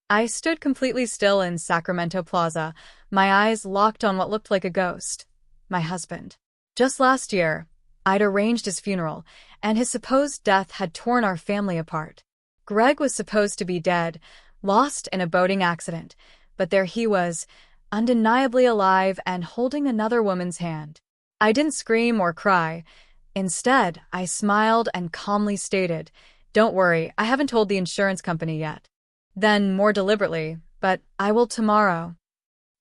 I stood completely still in Sacramento Plaza, my eyes locked on what looked like a ghost. My husband. Just last year, I'd arranged his funeral, and his supposed death had torn our family apart. Greg was supposed to be dead, lost in a boating accident, but there he was, undeniably alive and holding another woman's hand. I didn't scream or cry. Instead, I smiled and calmly stated, "Don't worry, I haven't told the insurance company yet." Then, more deliberately, "But I will tomorrow."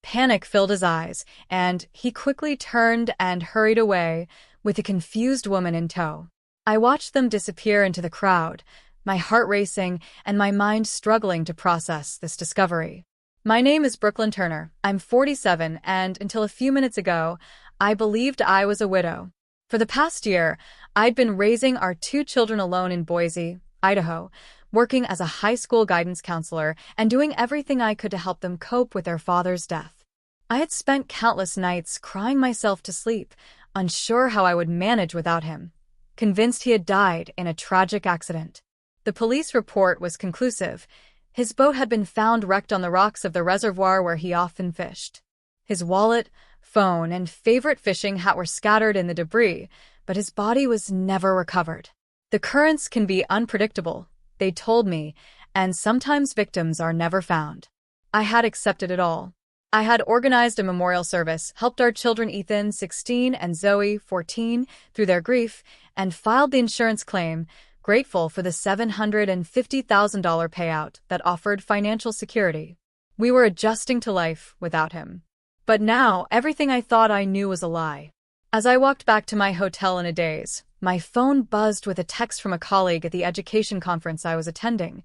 Panic filled his eyes, and he quickly turned and hurried away, with a confused woman in tow. I watched them disappear into the crowd, my heart racing and my mind struggling to process this discovery. My name is Brooklyn Turner. I'm 47, and until a few minutes ago, I believed I was a widow. For the past year, I'd been raising our 2 children alone in Boise, Idaho, working as a high school guidance counselor and doing everything I could to help them cope with their father's death. I had spent countless nights crying myself to sleep, unsure how I would manage without him, convinced he had died in a tragic accident. The police report was conclusive. His boat had been found wrecked on the rocks of the reservoir where he often fished. His wallet, phone, and favorite fishing hat were scattered in the debris, but his body was never recovered. The currents can be unpredictable, they told me, and sometimes victims are never found. I had accepted it all. I had organized a memorial service, helped our children Ethan, 16, and Zoe, 14, through their grief, and filed the insurance claim, grateful for the $750,000 payout that offered financial security. We were adjusting to life without him. But now, everything I thought I knew was a lie. As I walked back to my hotel in a daze, my phone buzzed with a text from a colleague at the education conference I was attending.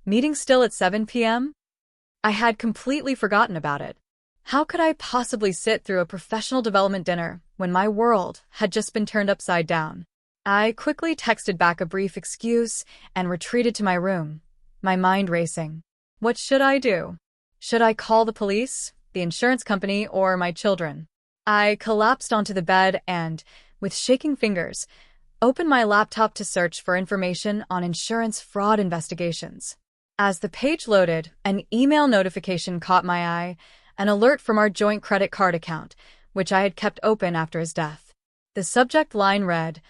Meeting still at 7 p.m.? I had completely forgotten about it. How could I possibly sit through a professional development dinner when my world had just been turned upside down? I quickly texted back a brief excuse and retreated to my room, my mind racing. What should I do? Should I call the police, the insurance company, or my children? I collapsed onto the bed and, with shaking fingers, opened my laptop to search for information on insurance fraud investigations. As the page loaded, an email notification caught my eye, an alert from our joint credit card account, which I had kept open after his death. The subject line read,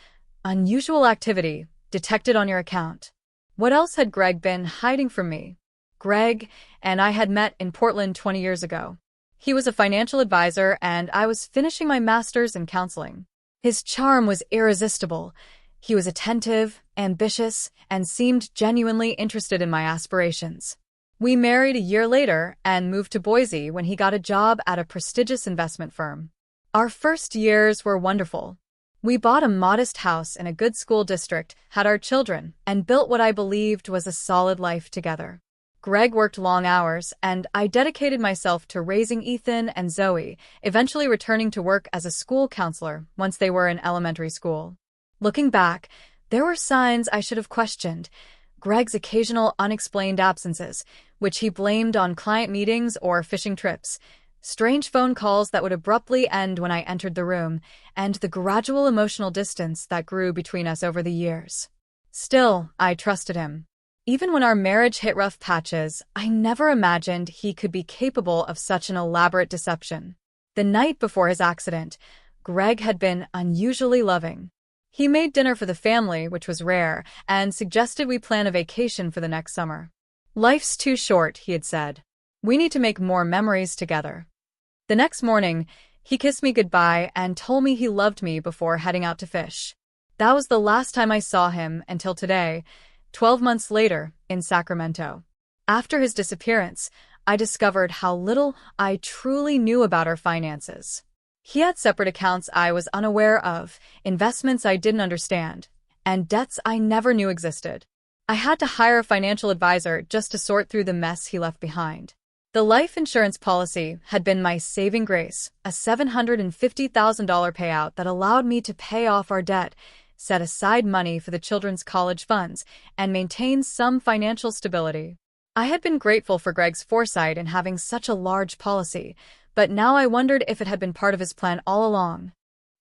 "Unusual activity detected on your account." What else had Greg been hiding from me? Greg and I had met in Portland 20 years ago. He was a financial advisor, and I was finishing my master's in counseling. His charm was irresistible. He was attentive, ambitious, and seemed genuinely interested in my aspirations. We married a year later and moved to Boise when he got a job at a prestigious investment firm. Our first years were wonderful. We bought a modest house in a good school district, had our children, and built what I believed was a solid life together. Greg worked long hours, and I dedicated myself to raising Ethan and Zoe, eventually returning to work as a school counselor once they were in elementary school. Looking back, there were signs I should have questioned. Greg's occasional unexplained absences, which he blamed on client meetings or fishing trips, strange phone calls that would abruptly end when I entered the room, and the gradual emotional distance that grew between us over the years. Still, I trusted him. Even when our marriage hit rough patches, I never imagined he could be capable of such an elaborate deception. The night before his accident, Greg had been unusually loving. He made dinner for the family, which was rare, and suggested we plan a vacation for the next summer. "Life's too short," he had said. "We need to make more memories together." The next morning, he kissed me goodbye and told me he loved me before heading out to fish. That was the last time I saw him until today, 12 months later, in Sacramento. After his disappearance, I discovered how little I truly knew about our finances. He had separate accounts I was unaware of, investments I didn't understand, and debts I never knew existed. I had to hire a financial advisor just to sort through the mess he left behind. The life insurance policy had been my saving grace, a $750,000 payout that allowed me to pay off our debt, set aside money for the children's college funds, and maintain some financial stability. I had been grateful for Greg's foresight in having such a large policy, but now I wondered if it had been part of his plan all along.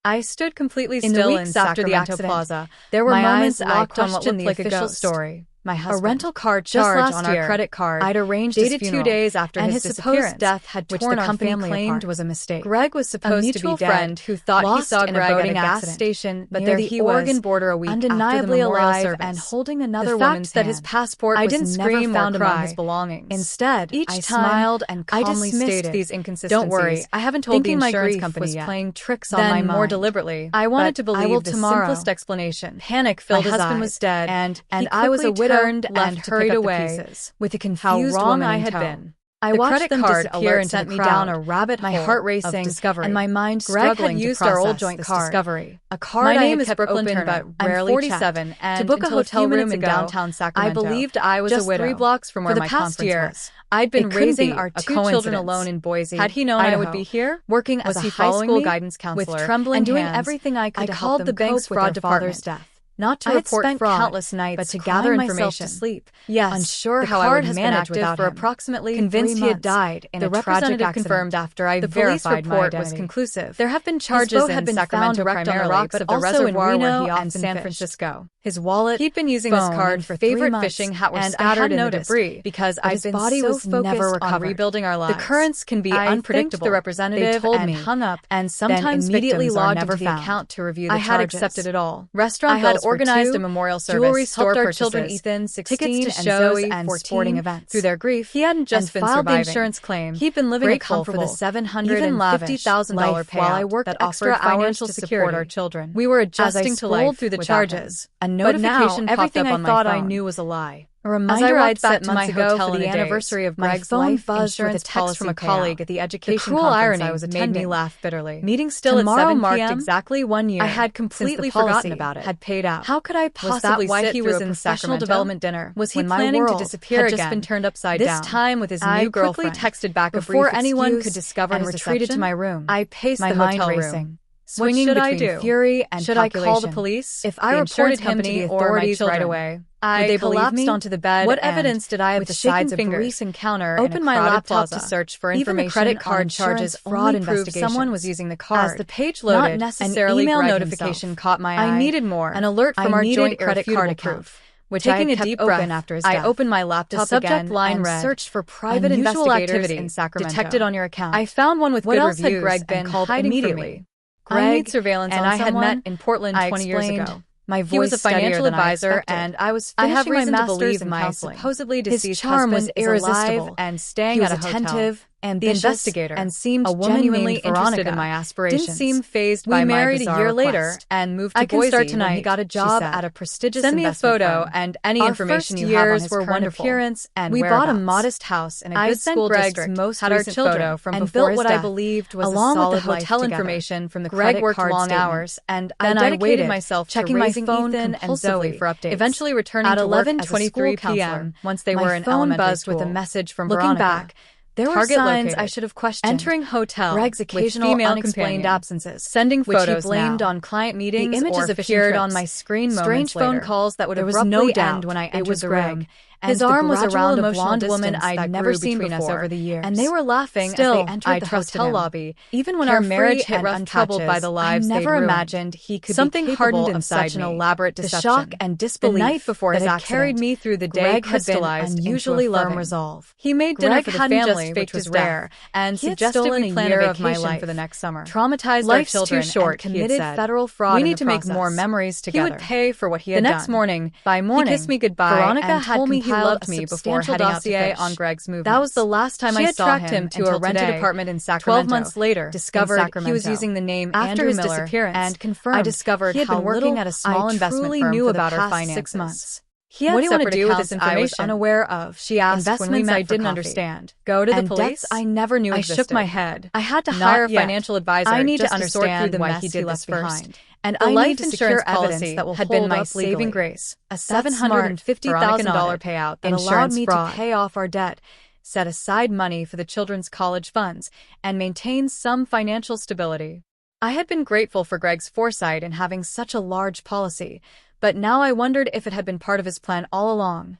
I stood completely still in Sacramento Plaza. There were moments I questioned the official story. my husband. A rental car charge on our credit card. I'd arranged his funeral, 2 days after his supposed death had torn our family claimed was a mistake. Greg was supposed to be dead, friend who thought he saw Greg at a gas station, but there he was, Oregon border a week undeniably alive and holding another woman's hand. That his passport was never found among his belongings. Instead, I smiled and calmly stated, these inconsistencies. Don't worry, I haven't told the insurance company yet. Playing tricks on my mind. More deliberately, I wanted to believe the simplest explanation. Panic filled his eyes. My husband was dead, and I was a widow and hurried away with a confused woman I had been. I watched them disappear and sent me down a rabbit hole, my heart racing, of discovery, and my mind struggling to process our old joint card. Discovery. A card my name is Brooklyn Turner, but rarely 47, checked. And to book a hotel room in downtown Sacramento, I believed I was just a widow. 3 blocks from where my conference was. I'd been raising our 2 children alone in Boise. Had he known I would be here, working as a high school guidance counselor, with trembling and doing everything I could to help them cope with their father's death. Not to report fraud, countless nights, but to gather information. To sleep. Yes, unsure how I would manage without him. For approximately convinced 3 months. He had died in a tragic accident. Confirmed after I verified my identity. Was conclusive. There have been charges in Sacramento primarily, but also in Reno and San Francisco. His wallet, he'd been using this card for favorite fishing hat were scattered in the debris because I'd been so focused on rebuilding our lives. The currents can be unpredictable. The representative told me hung up and sometimes immediately logged into the account to review the charges. I had accepted it all. Restaurant bills organized a memorial service, jewelry store helped our children Ethan, 16, tickets to shows Zoe, and 14, sporting events. Through their grief, he hadn't just been filed the insurance claim. He'd been living for the $750,000 payout while I worked that offered financial security to support our children. We were adjusting to life through the charges. A notification popped up on my phone. Everything I thought I knew was a lie. A reminder I'd set months ago for the anniversary of Greg's life insurance text from a colleague at the education conference I was attending made me laugh bitterly. Meeting still at 7 p.m. marked exactly 1 year. I had completely forgotten about it. Had paid out. How could I possibly why he was in professional development dinner? Was he planning to disappear again? Just been turned upside down. This time with his new girlfriend. I quickly texted back before anyone could discover and retreated to my room. I paced the hotel room. Swinging between fury and should calculation. I call the police? If I reported him to the authorities right away, would they collapsed onto the bed. What evidence did I have besides a brief encounter? Open my laptop to search for information. Even the credit card charges fraud investigation. Someone was using the card. As the page loaded, not necessarily an email notification caught my eye. I needed more. An alert from our joint credit card account. Taking a deep breath after his death, I opened my laptop again and searched for private investigators in Sacramento. Detected on your account. I found one with good reviews Greg and called immediately. I need surveillance and I had met in Portland 20 years ago. He was a financial advisor, and I was finishing my master's in counseling. Supposedly deceased his charm was irresistible and staying at a hotel. Attentive, the investigator, and seemed a woman genuinely interested in my aspirations. Didn't seem fazed by my bizarre request. We married a year later and moved to Boise. I can start tonight. He got a job at a prestigious Send me a photo and any information you have on his current appearance and we bought a modest house in a good school district. Most had our children from and built what I believed was along with the hotel information from the credit card worked long hours, and then I dedicated myself checking my phone and Zoe for updates. Eventually returning at 11:23 p.m. once they were in elementary school with a message from Veronica. Looking back, there were signs located. I should have questioned. Entering hotel, Greg's occasional unexplained absences, sending photos which he blamed on client meetings. The images appeared on my screen. Strange phone calls that would abruptly end when I entered the room. His arm was around a blonde woman I'd never seen before, over the years. And they were laughing as they entered the hotel lobby. Even when our marriage hit rough untroubled by the lives I never imagined he could something be hardened in such an elaborate deception. The shock and disbelief the night before his accident carried me through the day crystallized unusually firm resolve. He made dinner for the family, which was rare, and suggested we plan a vacation for the next summer. Traumatized our children too short, committed federal fraud. We need to make more memories together. He would pay for what he had done. The next morning, by morning, he kissed me goodbye. Veronica had told me he loved me before heading out to fish. On Greg's movements. That was the last time I saw him to a rented apartment in Sacramento. 12 months later, discovered he was using the name after his disappearance and confirmed I discovered he had been working at a small investment firm knew about our finances. 6 months. He had what do you want to do with this information? I was unaware of. She asked investments I didn't understand. Go to the police? I never knew existed. I shook my head. I had to hire a financial advisor. I need to understand why he did this first. And I life insurance policy that will had been my saving grace, a $750,000 payout that allowed me to pay off our debt, set aside money for the children's college funds, and maintain some financial stability. I had been grateful for Greg's foresight in having such a large policy, but now I wondered if it had been part of his plan all along.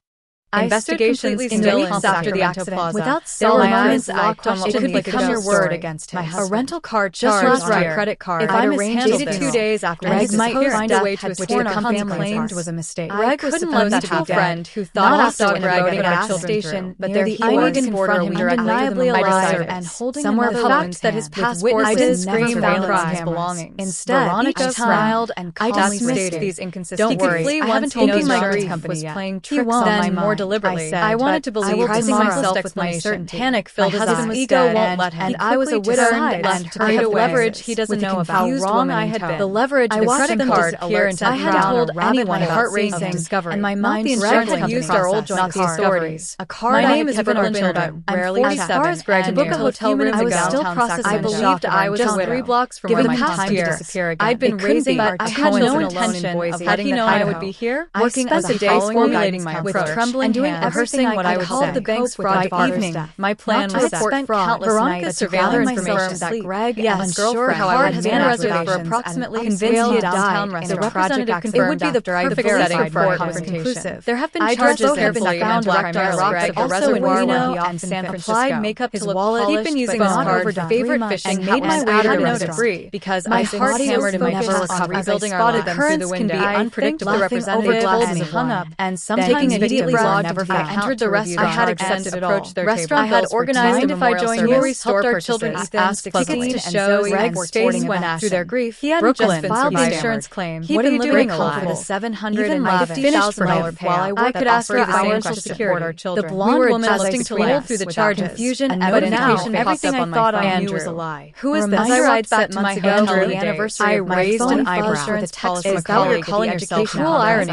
Investigations still weeks after the accident, without solid evidence, I questioned it could become your word against him. A rental car charged my credit card. I'd arranged it 2 days after Greg might find a way to explain our family claimed was a mistake. Greg was supposed to have a friend who thought he saw Greg at a gas station, but there he was in front of him, undeniably alive and holding somewhere fact that his passport didn't scream out his belongings. Instead, Veronica smiled and calmly stated these inconsistencies. Don't worry, I haven't told you my insurance company was playing tricks on my mind. More deliberately, I wanted to believe myself with my certainty. Panic filled his ego won't let him. And I was a widow and hurried away. Leverage he doesn't know about how wrong I had been. The leverage, the credit card here and I hadn't told anyone about heart racing and my mind struggling used our old joint authorities. A card I had given our children. Rarely as far as Greg to book a hotel room. I was still processing. I believed I was just 3 blocks from where my time to disappear again. I'd been raising our children alone in Boise. Had he known I would be here, working as a day formulating my approach and doing everything what I would say. The bank's fraud by evening. My plan was to spent countless nights surveilling information that Greg and his girlfriend had managed for approximately convinced he had died. The representative confirmed it would be the perfect setting for a confrontation. There have been charges that have been found direct on Greg, also in Reno and San Francisco. Makeup his wallet. He'd been using his card for favorite fishing and made my way to the restaurant because my heart hammered in my focus on rebuilding our lives. Occurrence can be unpredictable. The representative told me hung up and sometimes immediately never I entered the restaurant. I had accepted it all. The restaurant had organized if I joined jewelry store helped our children asked tickets to show Greg's face went through their grief. He hadn't just filed the insurance claim. He'd been living alive with a $750,000 payout. I could ask for the same question to support our children. The blonde woman listening to live through the charges, confusion, and now everything I thought I knew was a lie. Who is this? As I wrote back to my hotel the anniversary, I raised an eyebrow with a text from a colleague calling education. Cruel irony.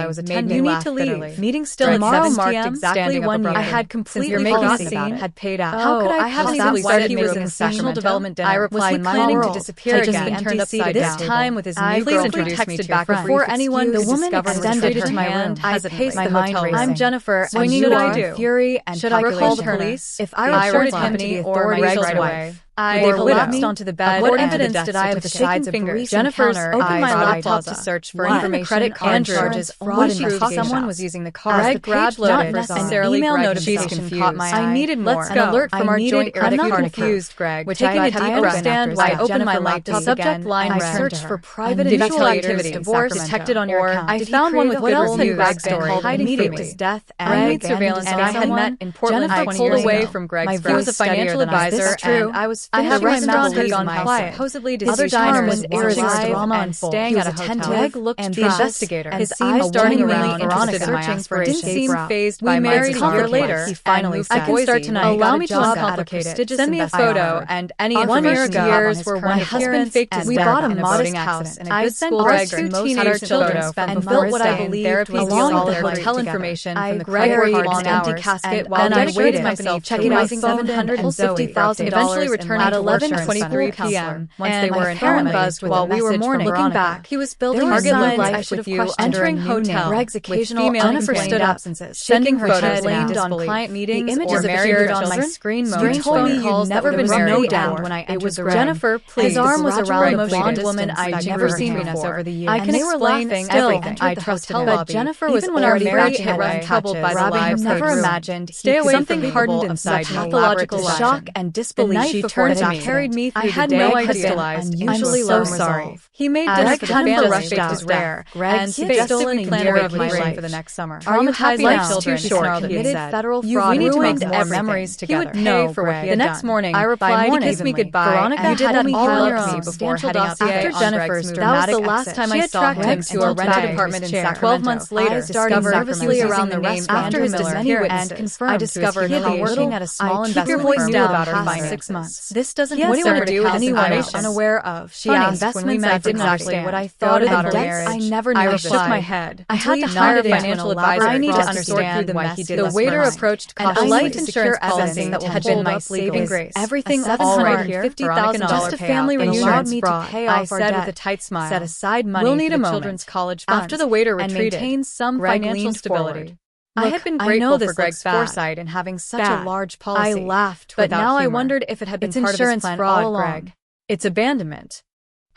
You need to leave. Meeting still at 7 marked exactly 1 year. I had completely forgotten had paid out. How could I have easily started he was in professional development dinner? I replied, planning to disappear again and turned upside down. This time with his new girlfriend texted back before anyone the woman extended her hand. I paced the hotel racing. I'm Jennifer, and you are fury and should I call the police? If I reported him to the authorities right away. I collapsed onto the bed. What evidence did I have besides a brief Jennifer's opened my laptop to search for information, credit card charges, fraud, and someone was using the card. I grabbed not necessarily email notification caught my eye. I needed more. An alert from our joint credit card confused Greg, which I understand why I opened my laptop. Subject line: I searched for private investigators, divorce detected on your account. I found one with what else in Greg's story, hiding Greg's death and surveillance. And I had met in Portland 20 years away from Greg's. He was a financial advisor, and I was. I had restaurant had gone quiet. Supposedly, other diners was watching drama unfold. He was attentive, and the investigator, his eyes darting around, Veronica searching for didn't seem phased by my year later. He finally said, "I can start tonight. Allow me to uncomplicate it. Send me a photo and any 1 year ago years where my husband faked his death in a boating accident. I sent our 2 teenage children and built what I believed along with the hotel information from the credit card on empty casket while I waited myself checking my $750,000. Eventually returned at 11:24 p.m. Once they were inherently buzzed while we were mourning. Looking back, he was building target life with you, entering hotel, Greg's occasional ununderstood absences, sending her photos blamed on client meetings. The images appeared on my screen. You told me you'd never been no down when I entered Jennifer. Please, his arm was around a blonde woman I'd never seen before. I can explain everything. I trusted him, but Jennifer was already married and troubled by the lives never imagined. Stay away from something hardened inside pathological shock and disbelief. She turned to me. Carried me through the day. I had unusually low resolve. He made dinner for the family just as rare. Greg suggested we plan a vacation for the next summer. Are you happy now? Too short. Committed federal fraud. We need to make more memories together. He would pay for what he had done. The next morning, I replied, "He kissed me goodbye." Veronica you did that all on your own before heading out after Jennifer's dramatic exit. That was the last time I saw him to a rented apartment in Sacramento. 12 months later, discovered nervously around the name after his disappearance and confirmed I discovered he had been working at a small investment firm about her by 6 months. This doesn't what do you want to do with anyone else unaware of? She asked when we met. I didn't understand what I thought about her marriage. I never knew. I shook my head. I had to hire a financial advisor. I need to understand why he did this. The waiter approached a life insurance policy that had been my saving grace. Everything all right here. $50,000 just a family reunion allowed me to pay off our debt. I said with a tight smile. Set aside money for the children's college funds. After the waiter retreated, and maintain some financial stability. I had been grateful for Greg's foresight in having such a large policy. I laughed, but now I wondered if it had been part of his plan all along. Greg. It's abandonment.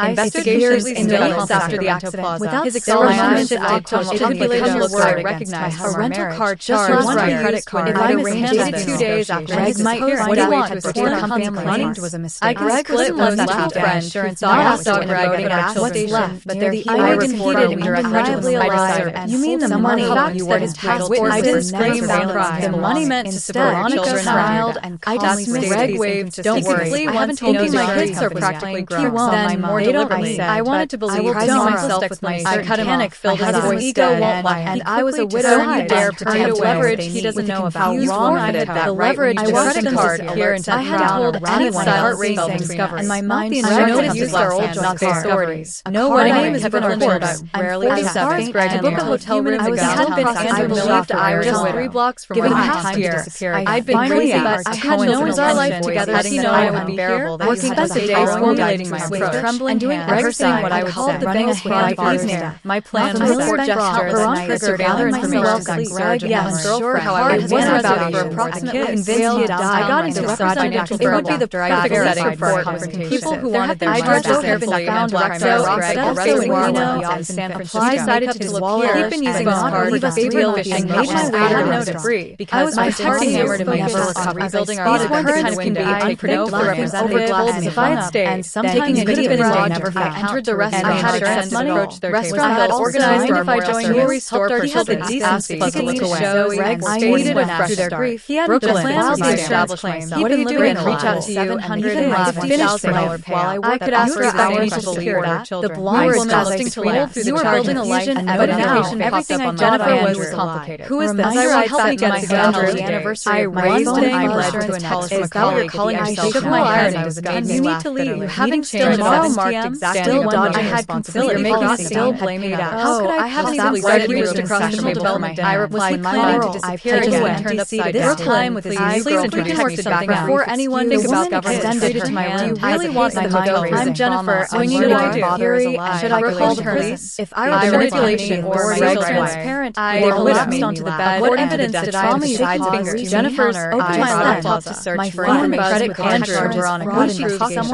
Investigations into months after the accident, without his acknowledgement, calculated your word recognized a rental car charge on my credit card. If I'm dated 2 days after his supposed what do you want to support a family money was a mistake. Greg split with a mutual friend who thought also in Greg at a gas station, but there he reported indirectly alive. You mean the money you were his past witnesses screamed and cried. The money meant to support children child and calmly Greg waved. Don't worry, I haven't told you my kids are practically grown. Then more deliberately, I wanted to believe myself with my panic filled his ego won't lie, and I was a widow who dared pretend to leverage he doesn't know about. How wrong I did that. The leverage to credit card here and I had told anyone heart racing, and my mind noticed used our old joint authorities. No wedding name is given or reported. Rarely accepted. To book a hotel room ago, I believed I was just 3 blocks from where I time to disappear. I'd been crazy, but I had no intention our life together. He know I would be here, working expensive days, formulating my approach, trembling doing rehearsing what I would say, running a hand evening. My plan was a gesture that triggered gather information. Greg, yes, sure how I was about for approximately convinced he died. I got into representative. It would be the perfect setting for confrontation. People who wanted their charges carefully and black Greg also in Reno and San Francisco. I decided to disappear. He'd been using his card for favorite fishing. I had no free because I was party hammered in my business on rebuilding our current window. I could no representative if I had stayed and sometimes it could have been never entered the restaurant. I had excess money. Restaurant I had organized if I joined jewelry store for children. Decency. He could lead a show. I waited through their grief. He had the plans to establish claims. What are you doing? Reach out to you $750,000 while I could ask for hours to secure that. The blonde woman listening to laugh through the building a life and notification everything on Jennifer was complicated. Who is this? I helped me get together the anniversary of my wedding. I led to an intelligence colleague. I shook my head and was made me laugh bitterly. You haven't changed tomorrow marked exactly 1 year. I had responsibility. You're making me still blaming me. How could I have even started reached across professional development? I replied, planning to disappear again. Turned upside down. This time with his please introduce something before anyone thinks about government. Do you really want my money? I'm Jennifer. What should I do? Should I call the police? If I were manipulation or transparent, I collapsed onto the bed. What evidence did I have besides fingers? Jennifer's opened my laptop to search for credit card Veronica.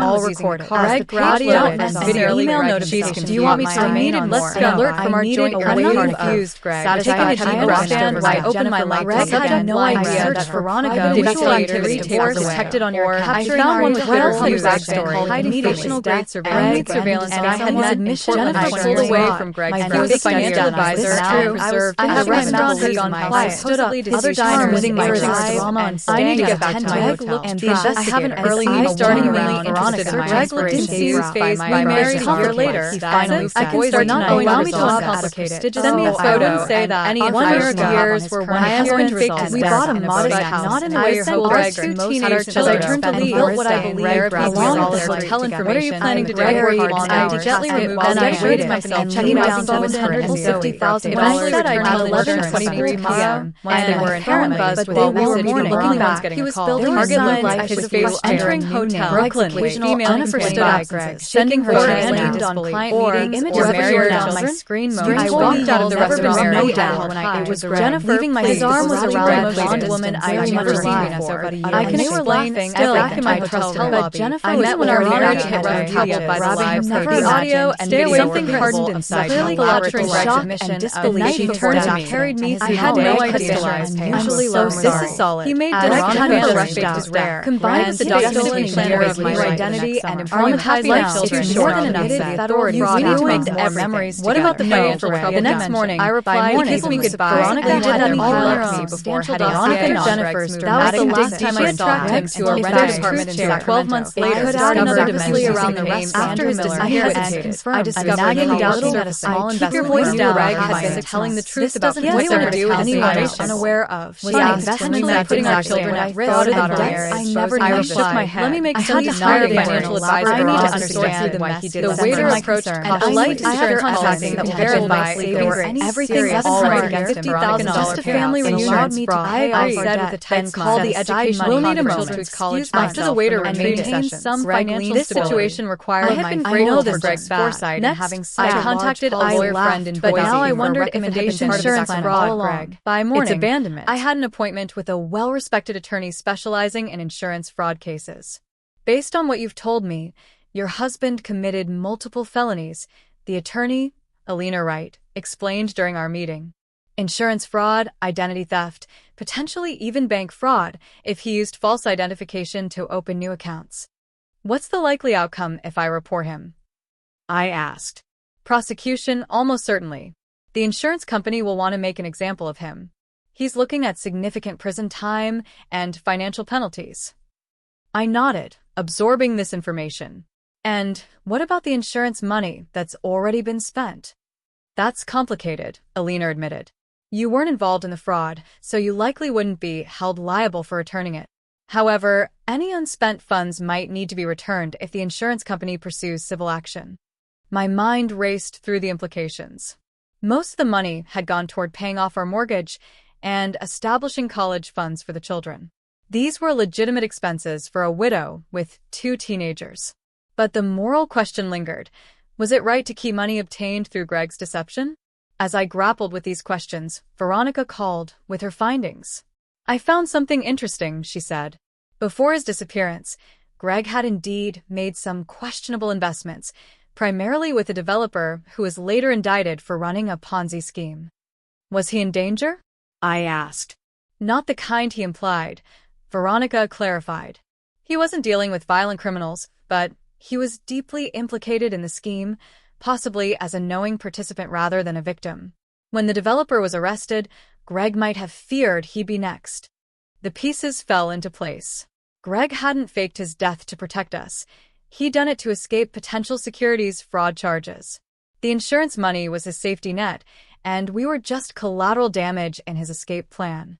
All recorded. Greg audio and video email notification. Do you want me to remain on more? An alert from our joint credit card confused, Greg. Taking a deep breath, I opened my laptop. Greg had no idea that Veronica digital activity divorce detected on your I found one with Greg backstory hiding fictional grade surveillance, and I had met admission. I pulled away from Greg. He was a financial advisor. True. The restaurant had gone quiet. Stood up. Other diners marching drama and I need to get back to my hotel. I have an early meeting starting around Veronica. Greg looked confused. We married a year later. He finally I can start not allow me to complicate. Send me a photo. Say that any 1 year years were when I have been faked. We bought a modest house, not in the way your whole Greg and most teenagers. As I turned to leave, built what I believed along with hotel information. What are you planning to do? I gently removed and I rated myself, checking down to $150,000. When I said I told 11:23 p.m. when they were in parent buzz, but they were morning looking back. He was building Target like his face entering hotel. Brooklyn, Jennifer stood out, Greg, sending her hand on client meeting images of married on my screen mode. I walked out of the restaurant no doubt when it was Jennifer. His arm was around a blonde woman I've never seen before. I can explain still back in my hotel room, but Jennifer was when our marriage hit road by the live the audio and video something hardened inside. Clearly capturing shock and disbelief. She turned to me, carried me. I had no idea. Usually low. This is solid. He made Veronica rush is rare. Combined with the documentation of my identity and traumatized life children, more than enough. Authorities, we need to make more memories. What about the financial trouble? The next morning, I replied, he kissed me goodbye. Veronica had that all on me before heading on to Jennifer's dramatic. That was the last time I saw him to a rented apartment in Sacramento. 12 months later, discovered dimensions around the restaurant. After his disappearance, I discovered nagging doubt that a small investment voice down Greg had been telling the truth about what they were doing anyone unaware of. Was the investment like putting our children at risk? About our marriage. I never shook my head. Let me make some financial advisor. I need to understand why he did the waiter approached and I liked his contacting that verify if there were any everything all right against $50,000 just a family reunion fraud. I said with a tight call the education will need a moment to college after the waiter and maintain some financial this situation required my know this Greg's foresight and having I contacted a lawyer friend in Boise, but now I wondered if it had been insurance fraud. Greg. By morning, it's abandonment. I had an appointment with a well-respected attorney specializing in insurance fraud cases. Based on what you've told me, Your husband committed multiple felonies, the attorney, Alina Wright, explained during our meeting. Insurance fraud, identity theft, potentially even bank fraud if he used false identification to open new accounts. What's the likely outcome if I report him? I asked. Prosecution, almost certainly. The insurance company will want to make an example of him. He's looking at significant prison time and financial penalties. I nodded, absorbing this information. And what about the insurance money that's already been spent? That's complicated, Alina admitted. You weren't involved in the fraud, so you likely wouldn't be held liable for returning it. However, any unspent funds might need to be returned if the insurance company pursues civil action. My mind raced through the implications. Most of the money had gone toward paying off our mortgage and establishing college funds for the children. These were legitimate expenses for a widow with 2 teenagers. But the moral question lingered. Was it right to keep money obtained through Greg's deception? As I grappled with these questions, Veronica called with her findings. I found something interesting, she said. Before his disappearance, Greg had indeed made some questionable investments, primarily with a developer who was later indicted for running a Ponzi scheme. Was he in danger? I asked. Not the kind he implied, Veronica clarified. He wasn't dealing with violent criminals, but he was deeply implicated in the scheme, possibly as a knowing participant rather than a victim. When the developer was arrested, Greg might have feared he'd be next. The pieces fell into place. Greg hadn't faked his death to protect us. He'd done it to escape potential securities fraud charges. The insurance money was his safety net, and we were just collateral damage in his escape plan.